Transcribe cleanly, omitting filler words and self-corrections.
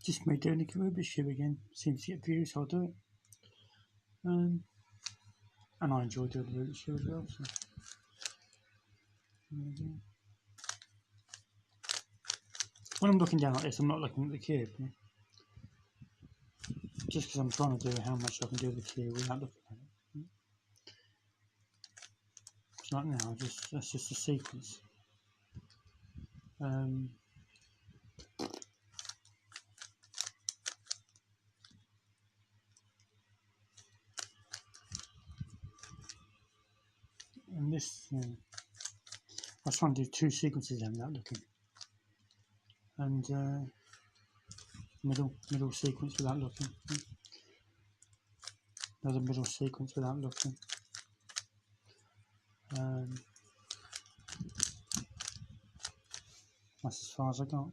Just me doing the Rubik's Cube again. Seems to get views, so I'll do it. Um, and I enjoy doing the Rubik's Cube as well. So. When I'm looking down like this, I'm not looking at the cube. You know? Just because I'm trying to do how much I can do the cube without looking at it. It's like now, that's just a sequence. And this, I was trying to do two sequences then without looking. And middle sequence without looking. Another middle sequence without looking. That's as far as I got.